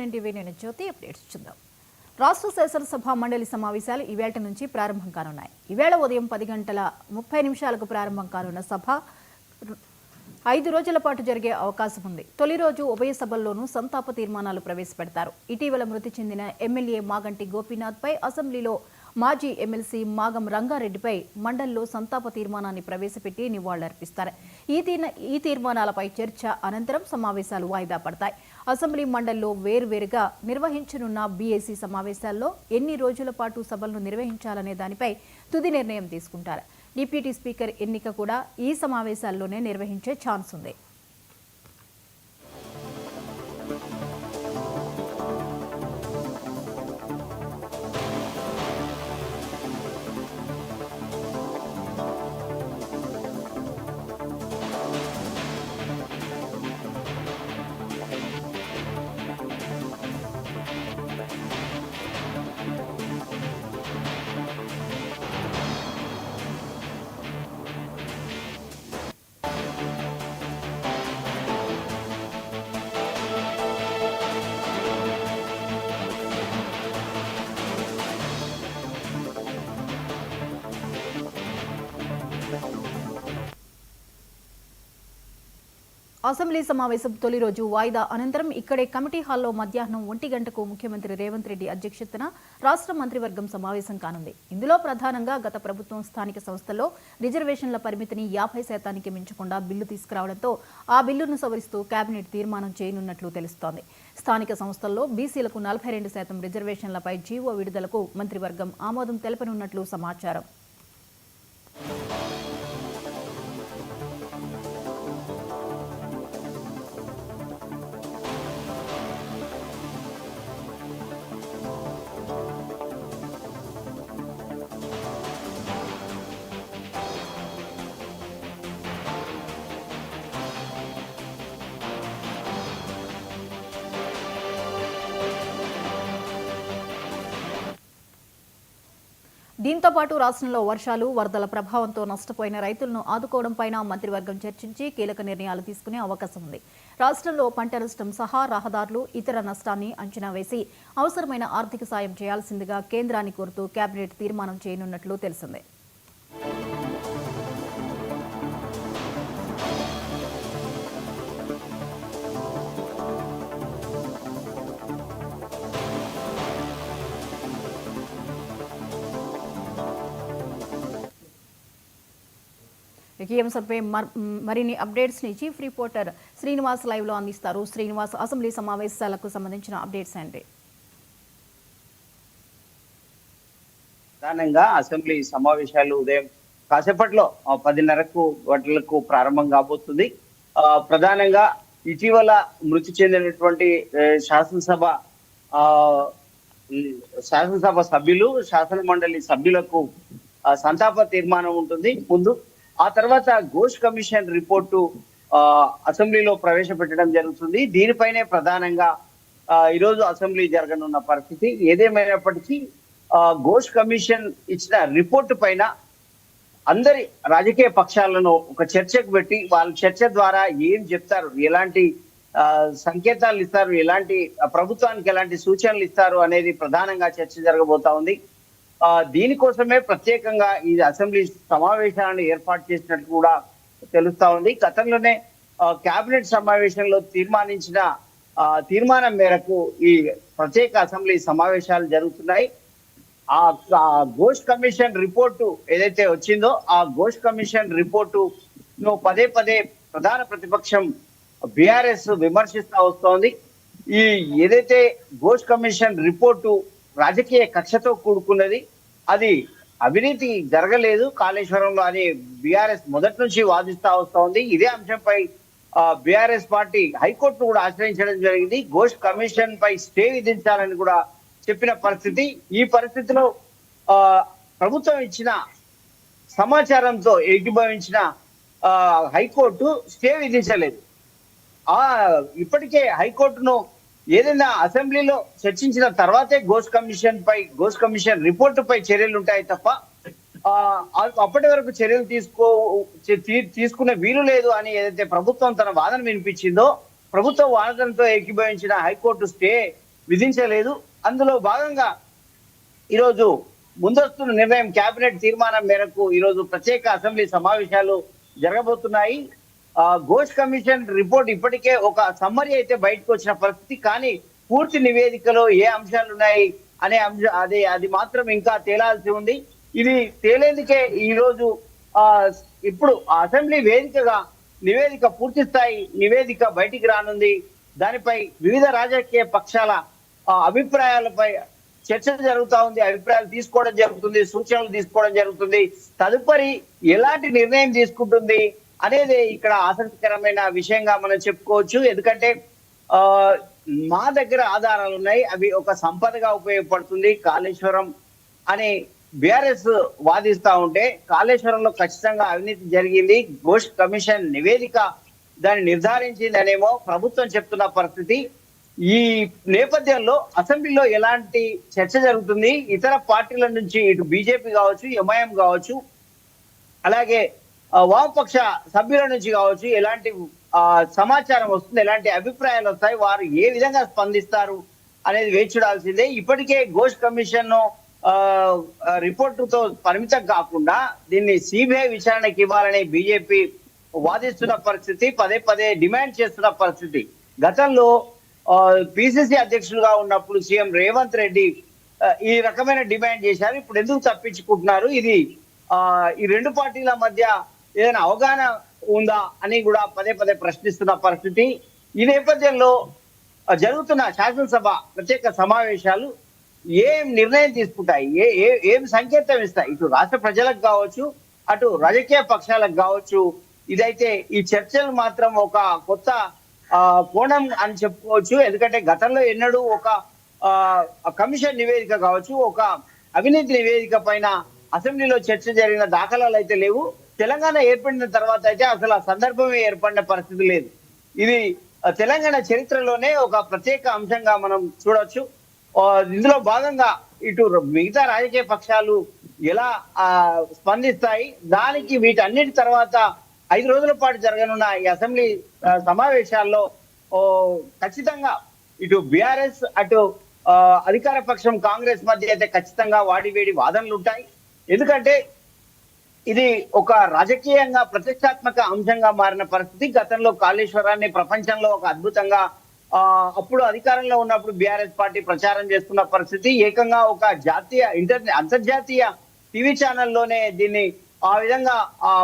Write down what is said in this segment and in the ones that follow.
నేను జ్యోతి అప్డేట్స్ చూద్దాం. రాష్ట్ర శాసనసభ మండలి సమావేశాలు ఈవేళ నుంచి ప్రారంభం కానున్నాయి. ఈవేళ ఉదయం 10:30 ప్రారంభం కానున్న సభ 5 రోజుల పాటు జరిగే అవకాశం ఉంది. తొలి రోజు ఉభయ సభల్లోనూ సంతాప తీర్మానాలు ప్రవేశపెడతారు. ఇటీవల మృతి చెందిన ఎమ్మెల్యే మాగంటి గోపీనాథ్పై అసెంబ్లీలో మాజీ ఎమ్మెల్సీ మాగం రంగారెడ్డిపై మండలిలో సంతాప తీర్మానాన్ని ప్రవేశపెట్టి నివాళులర్పిస్తారు. ఈ తీర్మానాలపై చర్చ అనంతరం సమావేశాలు వాయిదా పడతాయి. అసెంబ్లీ మండలిలో వేర్వేరుగా నిర్వహించనున్న బీఏసీ సమావేశాల్లో ఎన్ని రోజుల పాటు సభలను నిర్వహించాలనే దానిపై తుది నిర్ణయం తీసుకుంటారు. డిప్యూటీ స్పీకర్ ఎన్నిక కూడా ఈ సమావేశాల్లోనే నిర్వహించే ఛాన్స్ ఉంది. అసెంబ్లీ సమావేశం తొలి రోజు వాయిదా అనంతరం ఇక్కడే కమిటీ హాల్లో మధ్యాహ్నం 1 గంటకు ముఖ్యమంత్రి రేవంత్ రెడ్డి అధ్యక్షతన రాష్ట్ర మంత్రివర్గం సమావేశం కానుంది. ఇందులో ప్రధానంగా గత ప్రభుత్వం స్థానిక సంస్థల్లో రిజర్వేషన్ల పరిమితిని 50% మించకుండా బిల్లు తీసుకురావడంతో ఆ బిల్లును సవరిస్తూ కేబినెట్ తీర్మానం చేయనున్నట్లు తెలుస్తోంది. స్థానిక సంస్థల్లో బీసీలకు 42% రిజర్వేషన్లపై జీవో విడుదలకు మంత్రివర్గం ఆమోదం తెలపనున్నట్లు సమాచారం. దీంతో పాటు రాష్ట్రంలో వర్షాలు, వరదల ప్రభావంతో నష్టపోయిన రైతులను ఆదుకోవడంపైన మంత్రివర్గం చర్చించి కీలక నిర్ణయాలు తీసుకునే అవకాశం ఉంది. రాష్ట్రంలో పంట నష్టం సహా రహదారులు, ఇతర నష్టాన్ని అంచనా వేసి అవసరమైన ఆర్థిక సాయం చేయాల్సిందిగా కేంద్రాన్ని కోరుతూ కేబినెట్ తీర్మానం చేయనున్నట్లు తెలిసింది. ఈ అంశంపై మరిన్ని అప్డేట్స్ ని చీఫ్ రిపోర్టర్ శ్రీనివాస్ లైవ్ లో అందిస్తారు. శ్రీనివాస్, అసెంబ్లీ సమావేశాలకు సంబంధించిన అప్డేట్స్ ఏంటి? ప్రధానంగా అసెంబ్లీ సమావేశాలు ఉదయం కాసేపట్లో 10:30 ప్రారంభం కాబోతుంది. ప్రధానంగా ఇటీవల మృతి చెందినటువంటి శాసనసభ సభ్యులు, శాసన మండలి సభ్యులకు సంతాప తీర్మానం ఉంటుంది ముందు. ఆ తర్వాత ఘోష్ కమిషన్ రిపోర్టు అసెంబ్లీలో ప్రవేశపెట్టడం జరుగుతుంది. దీనిపైనే ప్రధానంగా ఈరోజు అసెంబ్లీ జరగనున్న పరిస్థితి. ఏదేమైనప్పటికీ ఘోష్ కమిషన్ ఇచ్చిన రిపోర్టు పైన అందరి రాజకీయ పక్షాలను ఒక చర్చకు పెట్టి వాళ్ళ చర్చ ద్వారా ఏం చెప్తారు, ఎలాంటి సంకేతాలు ఇస్తారు, ఎలాంటి ప్రభుత్వానికి ఎలాంటి సూచనలు ఇస్తారు అనేది ప్రధానంగా చర్చ జరగబోతా ఉంది. దీనికోసమే ప్రత్యేకంగా ఈ అసెంబ్లీ సమావేశాలను ఏర్పాటు చేసినట్టు కూడా తెలుస్తా ఉంది. గతంలోనే కేబినెట్ సమావేశంలో తీర్మానించిన తీర్మానం మేరకు ఈ ప్రత్యేక అసెంబ్లీ సమావేశాలు జరుగుతున్నాయి. ఆ ఘోష్ కమిషన్ రిపోర్టు ఏదైతే వచ్చిందో ఆ ఘోష్ కమిషన్ రిపోర్టును పదే ప్రధాన ప్రతిపక్షం బీఆర్ఎస్ విమర్శిస్తా వస్తోంది. ఈ ఏదైతే ఘోష్ కమిషన్ రిపోర్టు రాజకీయ కక్షతో కూడుకున్నది, అది అవినీతి జరగలేదు కాళేశ్వరంలో అని బీఆర్ఎస్ మొదటి నుంచి వాదిస్తా వస్తా ఉంది. ఇదే అంశంపై బీఆర్ఎస్ పార్టీ హైకోర్టును కూడా ఆశ్రయించడం జరిగింది. ఘోష్ కమిషన్ పై స్టే విధించాలని కూడా చెప్పిన పరిస్థితి. ఈ పరిస్థితిలో ప్రభుత్వం ఇచ్చిన సమాచారంతో ఏకీభవించిన హైకోర్టు స్టే విధించలేదు. ఇప్పటికే హైకోర్టును ఏదైనా అసెంబ్లీలో చర్చించిన తర్వాతే ఘోష్ కమిషన్ రిపోర్టు పై చర్యలు ఉంటాయి తప్ప అప్పటి వరకు చర్యలు తీసుకునే వీలు లేదు అని ఏదైతే ప్రభుత్వం తన వాదన వినిపించిందో ప్రభుత్వ వాదనతో ఏకీభవించిన హైకోర్టు స్టే విధించలేదు. అందులో భాగంగా ఈరోజు ముందస్తు నిర్ణయం కేబినెట్ తీర్మానం మేరకు ఈరోజు ప్రత్యేక అసెంబ్లీ సమావేశాలు జరగబోతున్నాయి. ఘోష్ కమిషన్ రిపోర్ట్ ఇప్పటికే ఒక సమ్మరీ అయితే బయటకు వచ్చిన పరిస్థితి, కానీ పూర్తి నివేదికలో ఏ అంశాలు ఉన్నాయి అనే అది మాత్రం ఇంకా తేలాల్సి ఉంది. ఇది తేలేందుకే ఈ రోజు ఇప్పుడు అసెంబ్లీ వేదికగా నివేదిక పూర్తి స్థాయి నివేదిక బయటికి రానుంది. దానిపై వివిధ రాజకీయ పక్షాల అభిప్రాయాలపై చర్చ జరుగుతా ఉంది, అభిప్రాయాలు తీసుకోవడం జరుగుతుంది, సూచనలు తీసుకోవడం జరుగుతుంది. తదుపరి ఎలాంటి నిర్ణయం తీసుకుంటుంది అనేది ఇక్కడ ఆసక్తికరమైన విషయంగా మనం చెప్పుకోవచ్చు. ఎందుకంటే మా దగ్గర ఆధారాలు ఉన్నాయి, అవి ఒక సంపదగా ఉపయోగపడుతుంది. కాళేశ్వరం అని బీఆర్ఎస్ వాదిస్తా ఉంటే కాళేశ్వరంలో ఖచ్చితంగా అవినీతి జరిగింది, ఘోష్ కమిషన్ నివేదిక దాన్ని నిర్ధారించింది అనేమో ప్రభుత్వం చెప్తున్న పరిస్థితి. ఈ నేపథ్యంలో అసెంబ్లీలో ఎలాంటి చర్చ జరుగుతుంది, ఇతర పార్టీల నుంచి ఇటు బీజేపీ కావచ్చు, ఎంఐఎం కావచ్చు, అలాగే వామపక్ష సభ్యుల నుంచి కావచ్చు ఎలాంటి సమాచారం వస్తుంది, ఎలాంటి అభిప్రాయాలు వస్తాయి, వారు ఏ విధంగా స్పందిస్తారు అనేది వేచి చూడాల్సిందే. ఇప్పటికే ఘోష్ కమిషన్ రిపోర్టుతో పరిమితం కాకుండా దీన్ని సిబిఐ విచారణకి ఇవ్వాలని బీజేపీ వాదిస్తున్న పరిస్థితి, పదే పదే డిమాండ్ చేస్తున్న పరిస్థితి. గతంలో పిసిసి అధ్యక్షులుగా ఉన్నప్పుడు సీఎం రేవంత్ రెడ్డి ఈ రకమైన డిమాండ్ చేశారు. ఇప్పుడు ఎందుకు తప్పించుకుంటున్నారు, ఇది ఈ రెండు పార్టీల మధ్య ఏదైనా అవగాహన ఉందా అని కూడా పదే పదే ప్రశ్నిస్తున్న పరిస్థితి. ఈ నేపథ్యంలో జరుగుతున్న శాసనసభ ప్రత్యేక సమావేశాలు ఏం నిర్ణయం తీసుకుంటాయి, ఏం సంకేతం ఇస్తాయి ఇటు రాష్ట్ర ప్రజలకు కావచ్చు, అటు రాజకీయ పక్షాలకు కావచ్చు. ఇదైతే ఈ చర్చలు మాత్రం ఒక కొత్త కోణం అని చెప్పుకోవచ్చు. ఎందుకంటే గతంలో ఎన్నడూ ఒక కమిషన్ నివేదిక కావచ్చు, ఒక అవినీతి నివేదిక పైన అసెంబ్లీలో చర్చ జరిగిన దాఖలాలు అయితే లేవు. తెలంగాణ ఏర్పడిన తర్వాత అయితే అసలు ఆ సందర్భమే ఏర్పడిన పరిస్థితి లేదు. ఇది తెలంగాణ చరిత్రలోనే ఒక ప్రత్యేక అంశంగా మనం చూడొచ్చు. ఇందులో భాగంగా ఇటు మిగతా రాజకీయ పక్షాలు ఎలా స్పందిస్తాయి, దానికి వీటన్నిటి తర్వాత 5 రోజుల పాటు జరగనున్న ఈ అసెంబ్లీ సమావేశాల్లో ఖచ్చితంగా ఇటు బీఆర్ఎస్ అటు అధికార పక్షం కాంగ్రెస్ మధ్య అయితే ఖచ్చితంగా వాడివేడి వాదనలు ఉంటాయి. ఎందుకంటే ఇది ఒక రాజకీయంగా ప్రతిష్టాత్మక అంశంగా మారిన పరిస్థితి. గతంలో కాళేశ్వరాన్ని ప్రపంచంలో ఒక అద్భుతంగా అప్పుడు అధికారంలో ఉన్నప్పుడు బీఆర్ఎస్ పార్టీ ప్రచారం చేస్తున్న పరిస్థితి, ఏకంగా ఒక అంతర్జాతీయ టీవీ ఛానల్లోనే దీన్ని ఆ విధంగా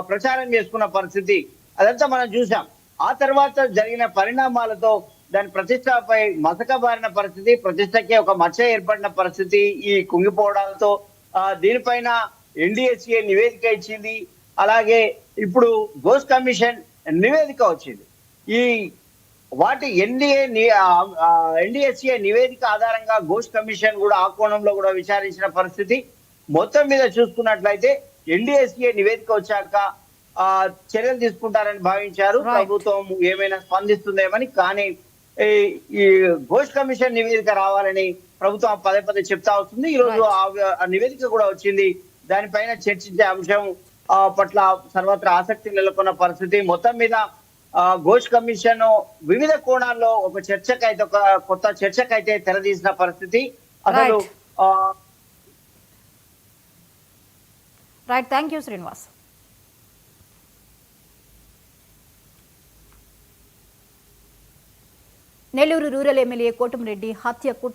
ప్రచారం చేసుకున్న పరిస్థితి అదంతా మనం చూసాం. ఆ తర్వాత జరిగిన పరిణామాలతో దాని ప్రతిష్టపై మసకబారిన పరిస్థితి, ప్రతిష్టకి ఒక మచ్చ ఏర్పడిన పరిస్థితి ఈ కుంగిపోవడాలతో దీనిపైన ఎన్డీఎస్ఏ నివేదిక ఇచ్చింది. అలాగే ఇప్పుడు ఘోష్ కమిషన్ నివేదిక వచ్చింది. ఈ వాటి ఎన్డీఎస్ఏ నివేదిక ఆధారంగా ఘోష్ కమిషన్ కూడా ఆ కోణంలో కూడా విచారించిన పరిస్థితి. మొత్తం మీద చూసుకున్నట్లయితే ఎన్డీఎస్ఏ నివేదిక వచ్చాక చర్యలు తీసుకుంటారని భావించారు. ప్రభుత్వం ఏమైనా స్పందిస్తుందేమని, కానీ ఈ ఘోష్ కమిషన్ నివేదిక రావాలని ప్రభుత్వం పదే పదే చెప్తా వస్తుంది. ఈ రోజు ఆ నివేదిక కూడా వచ్చింది. దానిపైన చర్చించే అంశం పట్ల సర్వత్రా ఆసక్తి నెలకొన్న పరిస్థితి. మొత్తం మీద ఘోష్ కమిషన్ వివిధ కోణాల్లో ఒక చర్చకైతే ఒక కొత్త చర్చకైతే తెరదీసిన పరిస్థితి. అసలు right, thank you Srinivas. Nellore rural MLA Kotamreddy హత్య